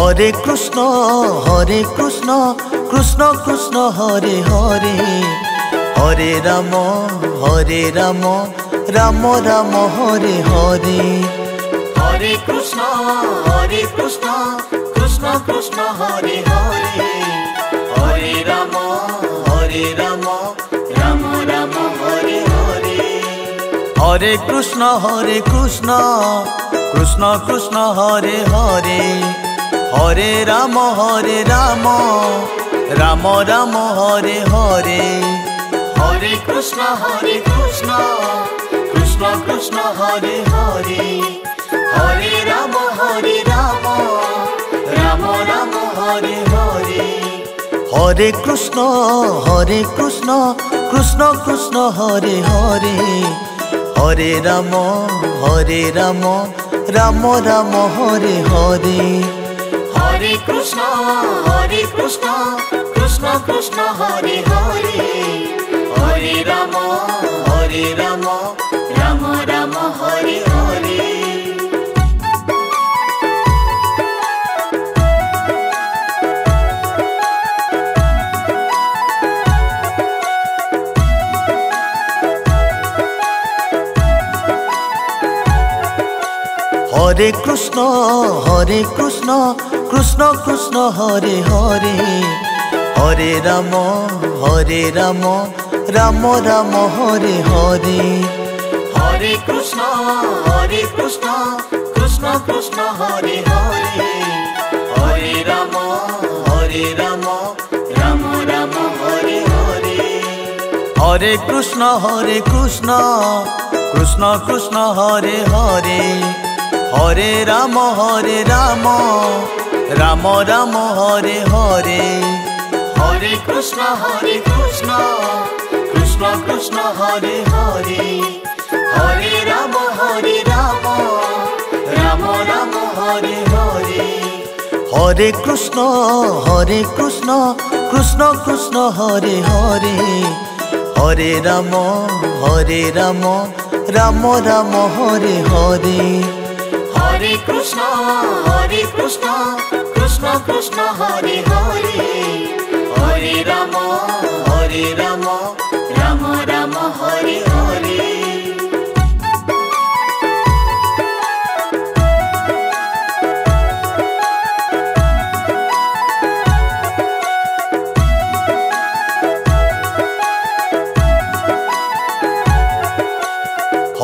Hare Krishna Krishna Krishna Hare Hare, Hare Ram Ram Ram Hare Hare. Hare Krishna Krishna Krishna Hare Hare, Hare Ram Ram Ram Hare Hare. Hare Krishna Krishna Krishna Hare Hare, Hare Ram Ram Ram Hare Hare. Hare Krishna Krishna Krishna Hare Hare, Hare Ram Ram Hare Hare. Hare Krishna Krishna Krishna Hare Hare, Hare Ram Ram Ram Hare Hare. Hare Krishna Krishna Krishna Hare Hare, Hare Ram Ram Hare Hare. Hare Krishna Krishna Krishna Hare Hare, Hare Ram Ram Ram Hare Hare. Hare Krishna Krishna Krishna Hare Hare, Hare Ram Ram Hare Hare. Hare Krishna Krishna Krishna Hare Hare, Hare Ram Ram Ram Hare Hare. Hare Krishna Krishna Krishna Hare Hare, Hare Ram Ram Hare Hare. Hare Krishna Krishna Krishna Hare Hare, Hare Ram Ram Ram Hare Hare. Hare Krishna Krishna Hare Hare, Hare Ram Ram Hare Hare.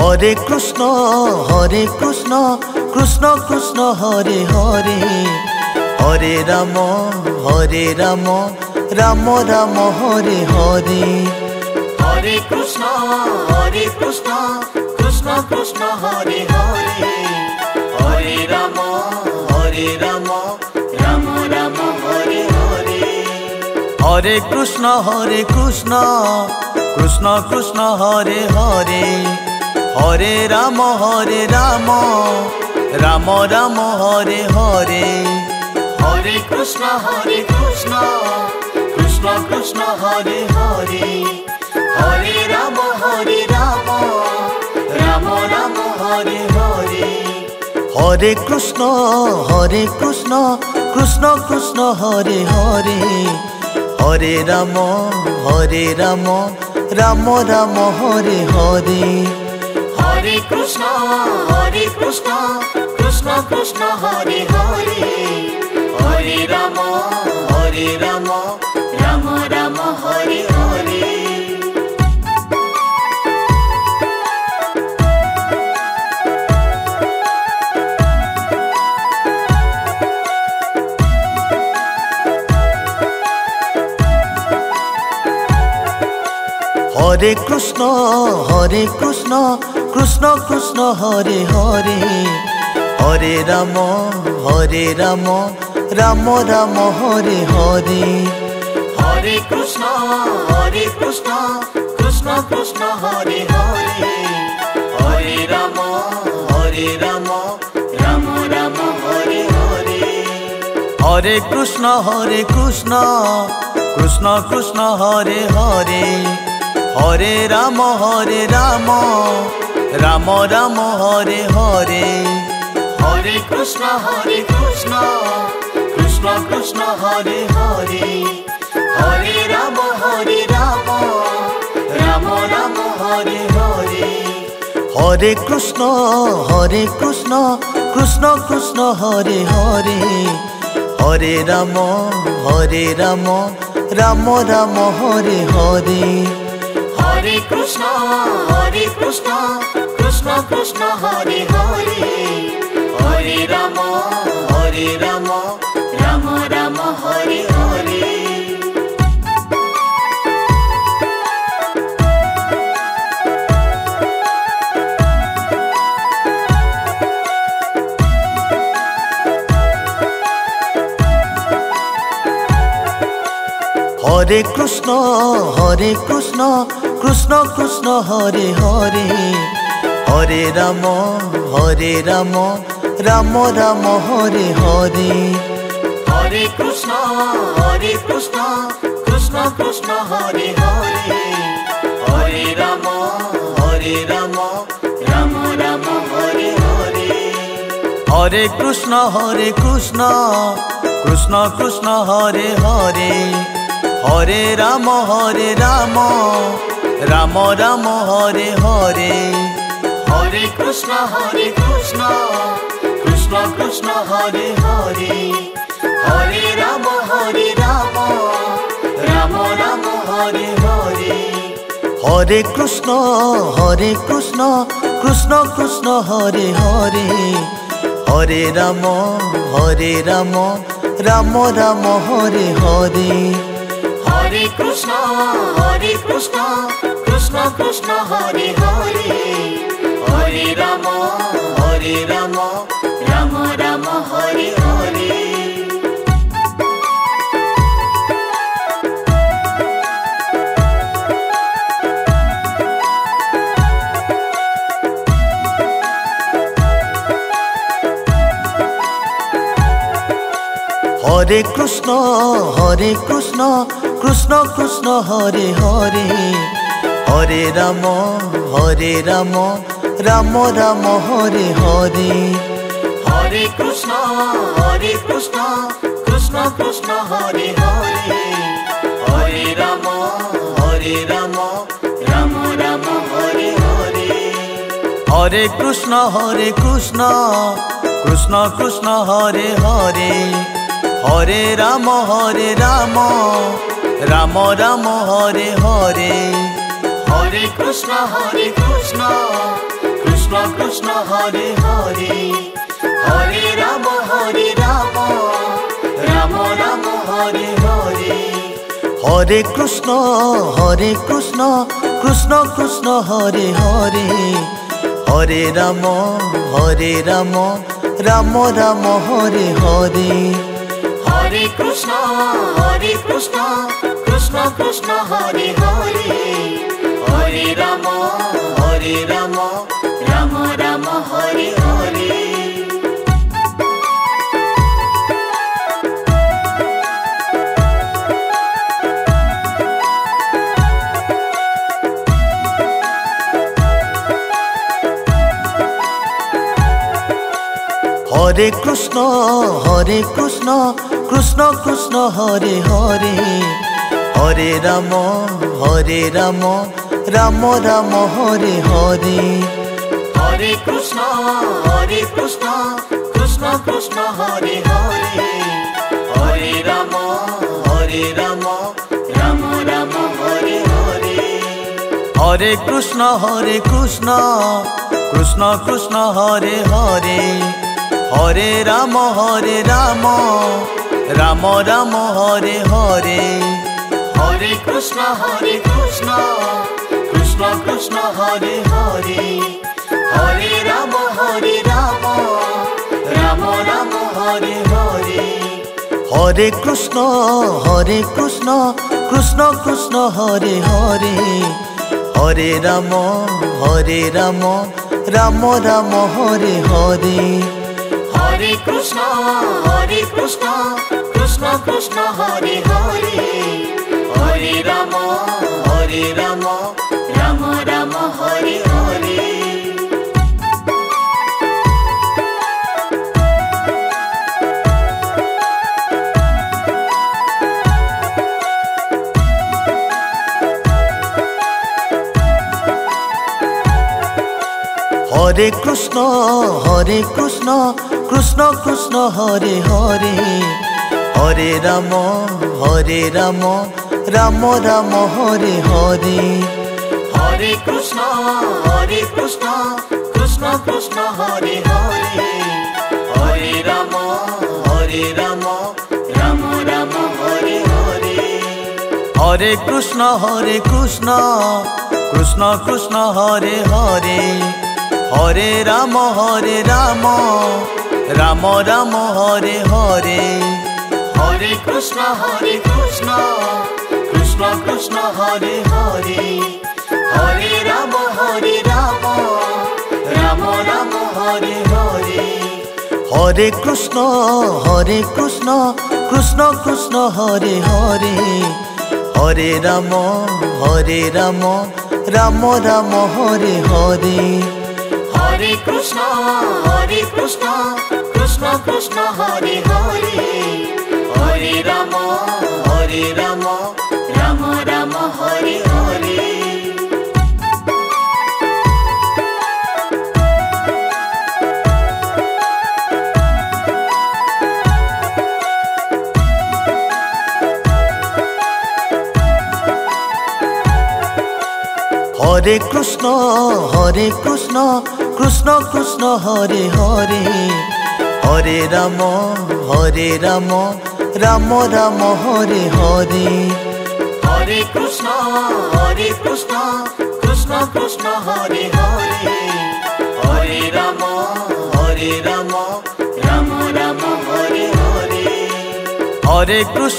Hare Krishna Krishna Krishna Hare Hare, Hare Ram Ram Ram Hare Hare. Hare Krishna Krishna Hare Hare, Hare Ram Ram Hare Hare. Hare Krishna Krishna Krishna Hare Hare, Hare Ram Ram Ram Hare Hare. Hare Krishna Krishna Hare Hare, Hare Ram Ram Hare Hare. Hare Krishna Krishna Krishna Hare Hare, Hare Ram Ram Hare Hare. Hare Krishna Krishna Hare Hare, Hare Ram Ram Hare Hare. Hare Krishna Krishna Krishna Hare Hare, Hare Ram Ram Hare Hare. Hare Krishna Krishna Hare Hare, Hare Ram Ram Hare Hare. Hare Krishna Krishna Hare Hare, Hare Ram Ram Hare Hare. Hare Krishna Krishna Krishna Hare Hare Hare Rama Rama Rama Hare Hare Hare Krishna Krishna Krishna Hare Hare Hare Rama Rama Rama Hare Hare Hare Krishna Krishna Krishna Hare Hare Hare Rama Rama Rama Hare Hare Hare Krishna Krishna Krishna Hare Hare Hare Rama Rama Rama Hare Hare Hare Krishna Krishna Krishna Hare Hare Hare Rama Rama Rama Hare Hare Hare Krishna Krishna Krishna Hare Hare Hare Rama Rama Rama Hare Hare Hare Krishna Krishna Krishna Hare Hare Hare Rama Rama Rama Hare Hare Hare Krishna Krishna Hare Hare Hare Rama Rama Rama Hare Hare Hare Krishna Krishna Hare Hare Hare Rama Rama Rama Hare Hare Hare Krishna Krishna Hare Hare Hare Rama Rama Hare Hare Hare Krishna Krishna Hare Hare Hare Rama Rama Hare Hare Hare Krishna Krishna Hare Hare Hare Rama Rama Hare Hare Hare Krishna Krishna Hare Hare Hare Rama Rama Hare Hare Hare Krishna Krishna Hare Hare Hare Rama Rama Hare Hare Hare Krishna Krishna Hare Hare Hare Rama Rama Hare Hare Hare Krishna Krishna Hare Hare Hare Rama Rama Hare Hare Hare Krishna Krishna Hare Hare Hare Rama Rama Hare Hare Hare Krishna Krishna Hare Hare Hare Rama Rama Hare Hare Hare Krishna Krishna Hare Hare Hare Rama Rama Hare Hare Hare Krishna Krishna Hare Hare Hare Rama Rama Hare Hare Hare Krishna Krishna Hare Hare Hare Rama Rama Hare Hare Krishna Krishna Krishna Hare Hare Hare Ram Ram Ram Hare Hare Hare Krishna Krishna Krishna Hare Hare Hare Ram Ram Ram Hare Hare Hare Krishna Krishna Krishna Hare Hare Hare Ram Ram Ram Hare Hare Hare Krishna Krishna Krishna Hare Hare Hare Ram Ram Ram Hare Hare Hare Krishna Krishna Krishna Hare Hare Hare Ram Ram Ram Hare Hare Hare Krishna Krishna Krishna Hare Hare Hare Ram Ram Hare Hare Hare Krishna Krishna Krishna Hare Hare Hare Ram Ram Hare Hare Hare Krishna Krishna Krishna Hare Hare Hare Ram Ram Hare Hare Hare Krishna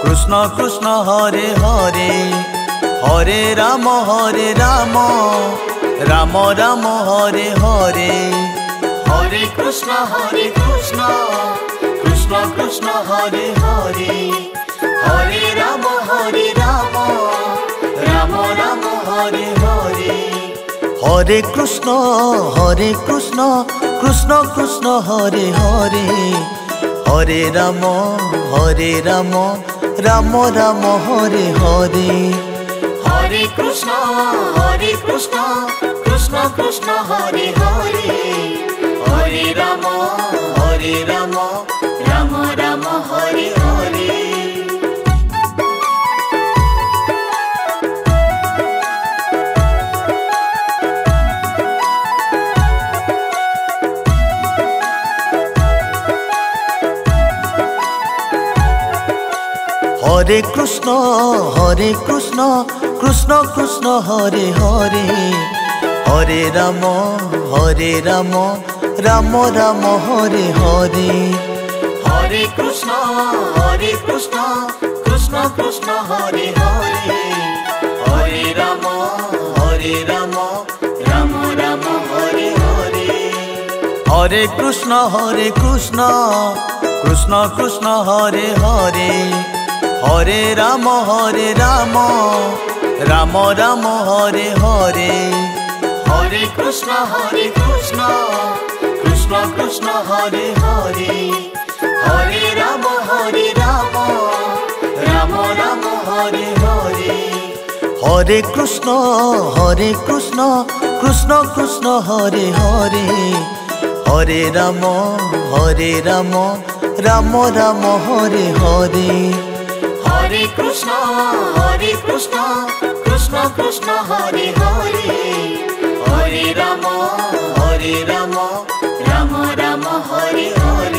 Krishna Krishna Hare Hare Hare Ram Ram Hare Hare Hare Krishna Krishna Krishna Hare Hare Hare Ram Ram Hare Hare Hare Krishna Krishna Krishna Hare Hare Hare Ram Ram Hare Hare Hare Krishna Krishna Krishna Hare Hare Hare Ram Ram Hare Hare Hare Krishna Krishna Krishna Hare Hare Hare Ram Ram Hare Hare Hare Krishna Krishna Krishna Hare Hare Hare Ram Ram Hare Hare Hare Krishna Krishna Krishna Hare Hare Hare Ram Ram Hare Hare Hare Krishna Krishna Krishna Hare Hare Hare Ram Ram Hare Hare Hare Krishna Krishna Krishna Hare Hare Hare Ram Ram Hare Hare Hare Krishna Krishna Krishna Hare Hare Hare Ram Ram Hare Hare